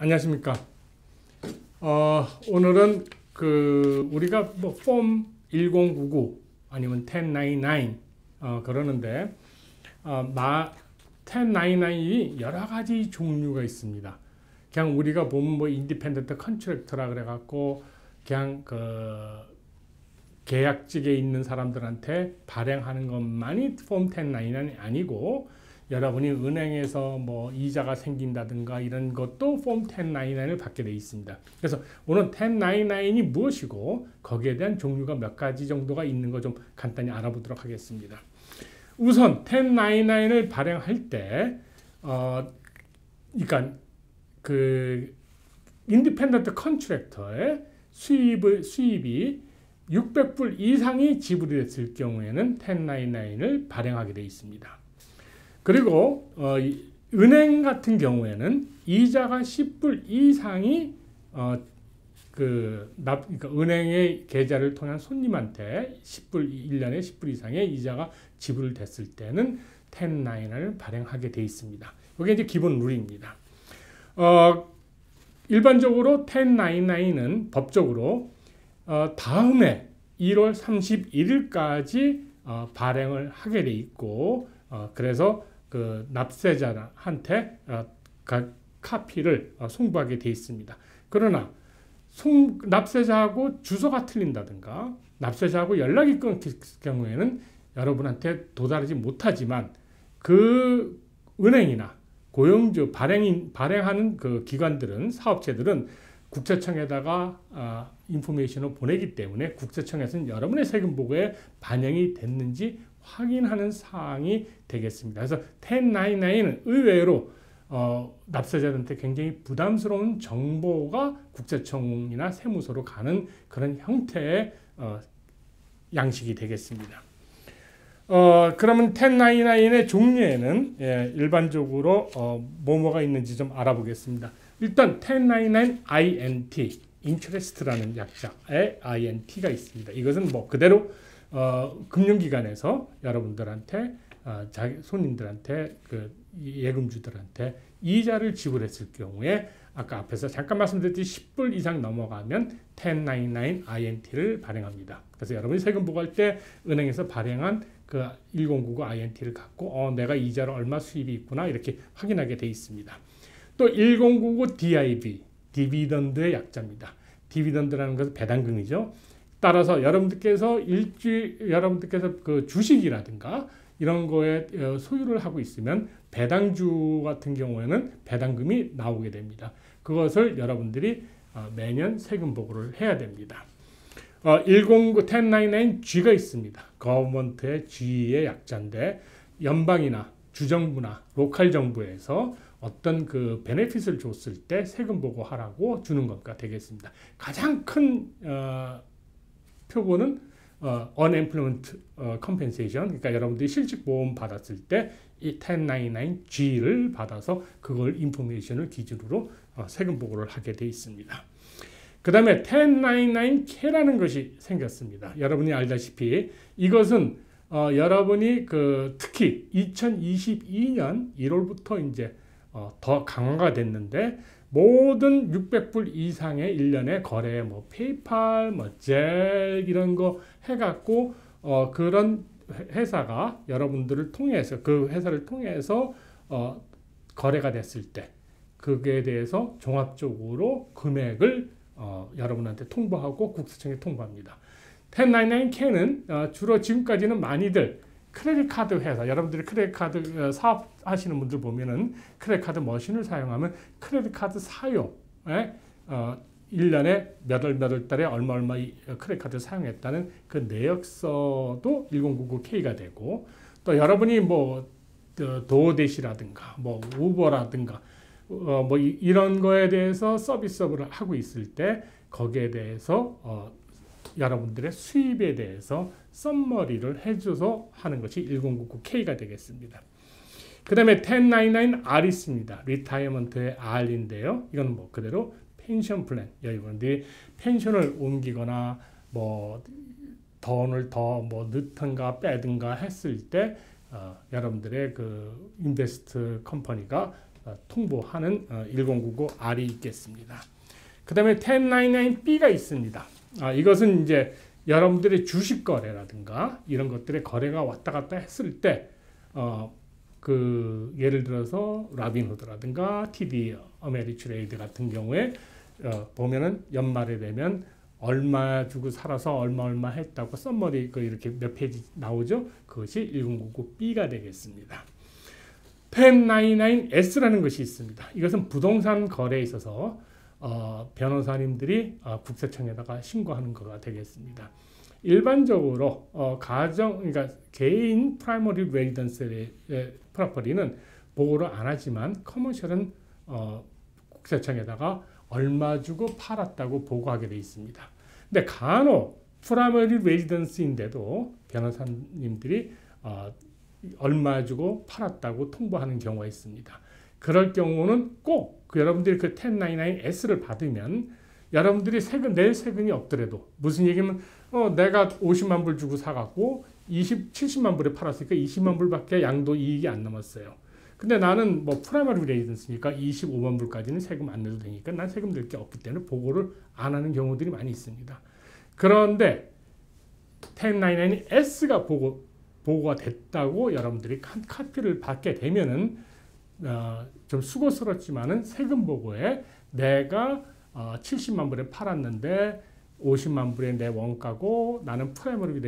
안녕하십니까. 오늘은 우리가 뭐 폼 1099 아니면 1099 그러는데 1099이 여러 가지 종류가 있습니다. 그냥 우리가 보면 뭐 인디펜던트 컨트랙터라 그래갖고 그냥 계약직에 있는 사람들한테 발행하는 것만이 폼 1099이 아니고, 여러분이 은행에서 뭐 이자가 생긴다든가 이런 것도 폼 1099을 받게 되어 있습니다. 그래서 오늘 1099이 무엇이고 거기에 대한 종류가 몇 가지 정도가 있는 거 좀 간단히 알아보도록 하겠습니다. 우선 1099을 발행할 때 그러니까 인디펜던트 컨트랙터의 수입이 600불 이상이 지불이 됐을 경우에는 1099을 발행하게 되어 있습니다. 그리고 은행 같은 경우에는 이자가 10불 이상이 그러니까 은행의 계좌를 통한 손님한테 1년에 10불 이상의 이자가 지불됐을 때는 1099을 발행하게 되어 있습니다. 이게 이제 기본 룰입니다. 일반적으로 1099는 법적으로 다음해 1월 31일까지 발행을 하게 돼 있고, 그래서 그 납세자한테 카피를 송부하게 돼 있습니다. 그러나 납세자하고 주소가 틀린다든가 납세자하고 연락이 끊길 경우에는 여러분한테 도달하지 못하지만 그 은행이나 고용주 발행하는 그 기관들은, 사업체들은 국세청에다가 인포메이션을 보내기 때문에 국세청에서는 여러분의 세금 보고에 반영이 됐는지 확인하는 사항이 되겠습니다. 그래서 1099는 의외로 납세자들한테 굉장히 부담스러운 정보가 국세청이나 세무서로 가는 그런 형태의 양식이 되겠습니다. 그러면 1099의 종류에는 일반적으로 뭐가 있는지 좀 알아보겠습니다. 일단 1099 INT, interest라는 약자의 INT가 있습니다. 이것은 뭐 그대로 금융기관에서 여러분들한테 손님들한테 예금주들한테 이자를 지불했을 경우에 아까 앞에서 잠깐 말씀드렸듯이 10불 이상 넘어가면 1099 INT를 발행합니다. 그래서 여러분이 세금 보고할 때 은행에서 발행한 그 1099 INT를 갖고 내가 이자로 얼마 수입이 있구나 이렇게 확인하게 돼 있습니다. 또 1099 DIB, 디비던드의 약자입니다. 디비던드라는 것은 배당금이죠. 따라서 여러분들께서 그 주식이라든가 이런 거에 소유를 하고 있으면 배당주 같은 경우에는 배당금이 나오게 됩니다. 그것을 여러분들이 매년 세금 보고를 해야 됩니다. 1099G가 있습니다. 거버먼트의 G의 약자인데, 연방이나 주정부나 로컬 정부에서 어떤 그 베네핏을 줬을 때 세금 보고하라고 주는 것가 되겠습니다. 가장 큰 표본은 unemployment compensation, 그러니까 여러분들이 실직보험 받았을 때 이 1099G를 받아서 그걸 인포메이션을 기준으로 세금 보고를 하게 돼 있습니다. 그 다음에 1099K라는 것이 생겼습니다. 여러분이 알다시피 이것은 여러분이 특히 2022년 1월부터 이제 더 강화가 됐는데, 모든 600불 이상의 1년의 거래, 뭐 페이팔, 뭐 젤 이런 거 해갖고 그런 회사가 여러분들을 통해서, 그 회사를 통해서 거래가 됐을 때 그게 대해서 종합적으로 금액을 여러분한테 통보하고 국세청에 통보합니다. 1099K는 주로 지금까지는 많이들 크레딧 카드 회사, 여러분들이 크레딧 카드 사업하시는 분들 보면은 크레딧 카드 머신을 사용하면 크레딧 카드 사용에 1년에 몇 월 달에 얼마 크레딧 카드 사용했다는 그 내역서도 1099K가 되고, 또 여러분이 뭐 도어대시라든가 뭐 우버라든가 뭐 이런 거에 대해서 서비스업을 하고 있을 때 거기에 대해서 여러분들의 수입에 대해서 썸머리를 해줘서 하는 것이 1099K가 되겠습니다. 그 다음에 1099R이 있습니다. 리타이어먼트의 R인데요. 이건 뭐 그대로 펜션 플랜, 여러분들이 펜션을 옮기거나 뭐 돈을 더 뭐 넣든가 빼든가 했을 때 여러분들의 그 인베스트 컴퍼니가 통보하는 1099R이 있겠습니다. 그 다음에 1099B가 있습니다. 이것은 이제 여러분들의 주식 거래라든가 이런 것들의 거래가 왔다 갔다 했을 때 예를 들어서 라빈후드라든가 TD 어메리트레이드 같은 경우에 보면은 연말에 되면 얼마 주고 살아서 얼마 했다고 썸머리 이렇게 몇 페이지 나오죠. 그것이 1099B가 되겠습니다. 1099S라는 것이 있습니다. 이것은 부동산 거래에 있어서 변호사님들이 국세청에다가 신고하는 거가 되겠습니다. 일반적으로 그러니까 개인 프라이머리 레지던스의 프로퍼티는 보고를 안 하지만 커머셜은 국세청에다가 얼마 주고 팔았다고 보고하게 되어 있습니다. 근데 간혹 프라이머리 레지던스인데도 변호사님들이 얼마 주고 팔았다고 통보하는 경우가 있습니다. 그럴 경우는 꼭 여러분들이 그 1099S를 받으면 여러분들이 낼 세금이 없더라도 무슨 얘기면 내가 50만 불 주고 사갖고 70만 불에 팔았으니까 20만 불밖에 양도 이익이 안 남았어요. 근데 나는 뭐 프라이머리 레지던스니까 25만 불까지는 세금 안 내도 되니까 난 세금 낼 게 없기 때문에 보고를 안 하는 경우들이 많이 있습니다. 그런데 1099S가 보고가 됐다고 여러분들이 카피를 받게 되면은 좀 수고스럽지만은 세금 보고에 내가 70만 불에 팔았는데 50만 불의 내 원가고 나는 프라이머리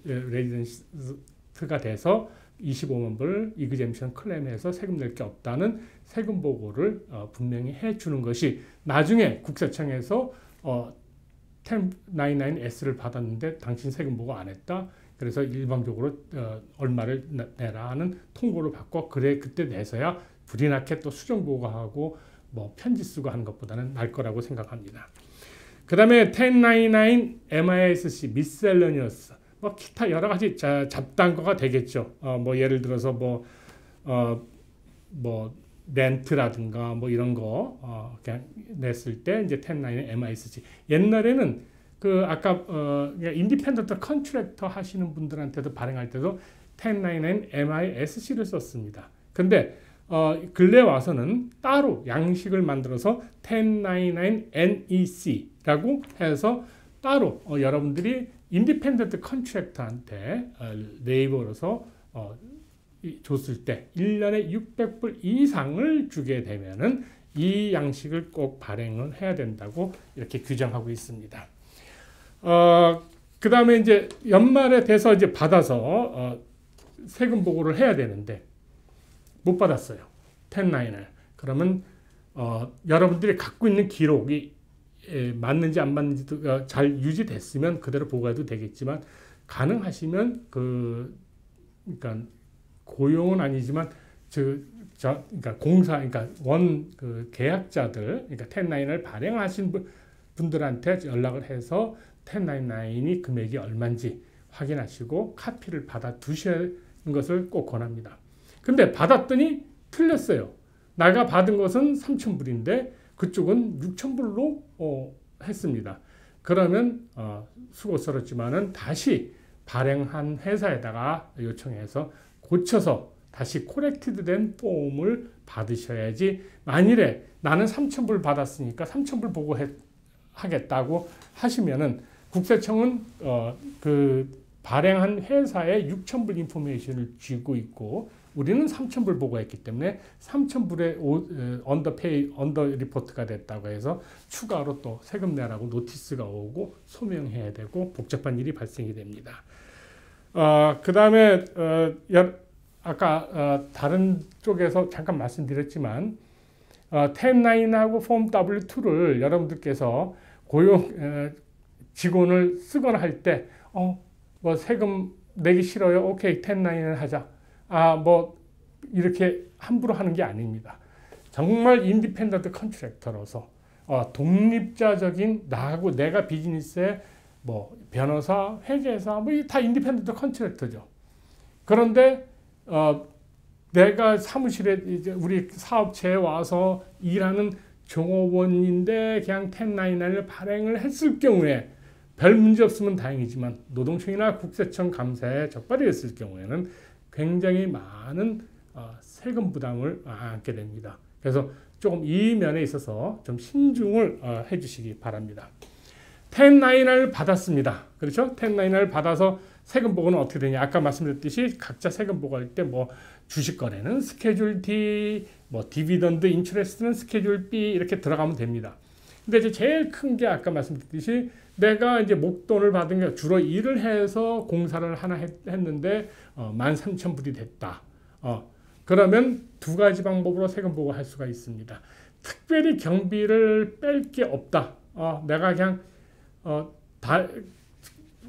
레지던스가 돼서 25만 불 이그젬션 클레임해서 세금 낼 게 없다는 세금 보고를 분명히 해주는 것이 나중에 국세청에서 1099S를 받았는데 당신 세금 보고 안 했다. 그래서 일방적으로 얼마를 내라 하는 통보를 받고 그때 내서야 불이 나게 또 수정 보고하고 뭐 편지 쓰고 하는 것보다는 날 거라고 생각합니다. 그 다음에 1099 MISC 미셀러니어스 뭐 기타 여러 가지 잡다한 거가 되겠죠. 뭐 예를 들어서 뭐 렌트라든가 뭐 이런 거 그냥 냈을 때 이제 1099 MISC 옛날에는 아까 인디펜던트 컨트랙터 하시는 분들한테도 발행할 때도 1099 MISC를 썼습니다. 근데 근래 와서는 따로 양식을 만들어서 1099 NEC라고 해서 따로 여러분들이 인디펜던트 컨트랙터한테 네이버로서 줬을 때 1년에 600불 이상을 주게 되면은 이 양식을 꼭 발행을 해야 된다고 이렇게 규정하고 있습니다. 그 다음에 이제 연말에 돼서 이제 받아서 세금 보고를 해야 되는데 못 받았어요. 1099을. 그러면 여러분들이 갖고 있는 기록이 맞는지 안 맞는지도 잘 유지됐으면 그대로 보고해도 되겠지만 가능하시면 그러니까 고용은 아니지만 그러니까 그러니까 계약자들 그러니까 1099을 발행하신 분들한테 연락을 해서 1099이 금액이 얼마인지 확인하시고 카피를 받아 두시는 것을 꼭 권합니다. 근데 받았더니 틀렸어요. 내가 받은 것은 3,000불인데 그쪽은 6,000불로 했습니다. 그러면 수고스럽지만은 다시 발행한 회사에다가 요청해서 고쳐서 다시 코렉티드 된 폼을 받으셔야지 만일에 나는 3,000불 받았으니까 3,000불 보고하겠다고 하시면은 국세청은 발행한 회사에 6,000불 인포메이션을 쥐고 있고 우리는 3,000불 보고했기 때문에 3,000불의 언더 리포트가 됐다고 해서 추가로 또 세금 내라고 노티스가 오고 소명해야 되고 복잡한 일이 발생이 됩니다. 그 다음에 아까 다른 쪽에서 잠깐 말씀드렸지만 1099하고 폼 W2를 여러분들께서 고용 직원을 쓰거나 할 때 뭐 세금 내기 싫어요. 오케이 1099를 하자. 뭐 이렇게 함부로 하는 게 아닙니다. 정말 인디펜던트 컨트랙터로서 독립자적인 나하고 내가 비즈니스에 뭐 변호사, 회계사 뭐 다 인디펜던트 컨트랙터죠. 그런데 내가 사무실에 이제 우리 사업체에 와서 일하는 종업원인데 그냥 1099를 발행을 했을 경우에 별 문제 없으면 다행이지만 노동청이나 국세청 감사에 적발이 됐을 경우에는 굉장히 많은 세금 부담을 안게 됩니다. 그래서 조금 이 면에 있어서 좀 신중을 해주시기 바랍니다. 1099을 받았습니다. 그렇죠? 1099을 받아서 세금 보고는 어떻게 되냐? 아까 말씀드렸듯이 각자 세금 보고할 때 뭐 주식 거래는 스케줄 D, 뭐 디비던드 인트레스트는 스케줄 B 이렇게 들어가면 됩니다. 근데 이제 제일 큰 게 아까 말씀드렸듯이 내가 이제 목돈을 받은 게 주로 일을 해서 공사를 하나 했는데 13,000불이 됐다. 그러면 두 가지 방법으로 세금 보고할 수가 있습니다. 특별히 경비를 뺄 게 없다. 내가 그냥 다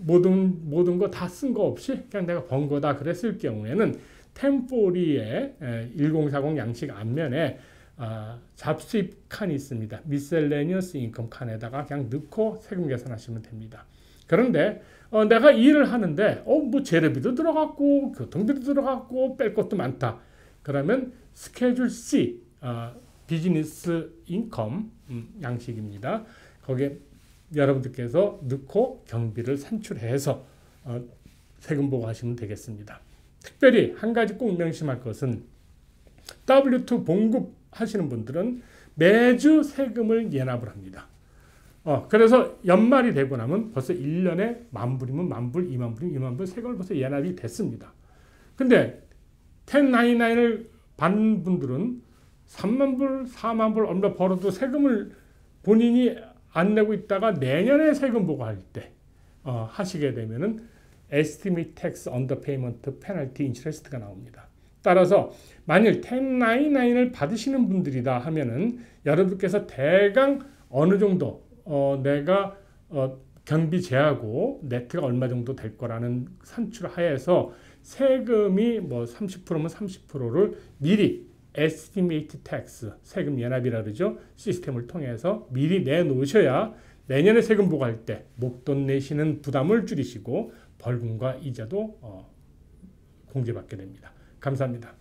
모든 거 다 쓴 거 없이 그냥 내가 번 거다 그랬을 경우에는 1040의 1040 양식 앞면에 잡수입 칸이 있습니다. Miscellaneous Income 칸에다가 그냥 넣고 세금 계산하시면 됩니다. 그런데 내가 일을 하는데 뭐 재료비도 들어갔고 교통비도 들어갔고 뺄 것도 많다. 그러면 스케줄 C 비즈니스 인컴 양식입니다. 거기에 여러분들께서 넣고 경비를 산출해서 세금 보고하시면 되겠습니다. 특별히 한 가지 꼭 명심할 것은 W2 봉급하시는 분들은 매주 세금을 예납을 합니다. 그래서 연말이 되고 나면 벌써 1년에 10,000불이면 10,000불, 20,000불이면 20,000불 세금을 벌써 예납이 됐습니다. 근데 1099을 받는 분들은 30,000불, 40,000불 얼마 벌어도 세금을 본인이 안 내고 있다가 내년에 세금 보고할 때 하시게 되면은 Estimate Tax Underpayment Penalty Interest가 나옵니다. 따라서 만일 1099을 받으시는 분들이다 하면은 여러분께서 대강 어느 정도 내가 경비 제하고 네트가 얼마 정도 될 거라는 산출하에서 세금이 뭐 30%면 30%를 미리 Estimate Tax 세금 연합이라 그러죠. 시스템을 통해서 미리 내놓으셔야 내년에 세금 보고할 때 목돈 내시는 부담을 줄이시고 벌금과 이자도 공제받게 됩니다. 감사합니다.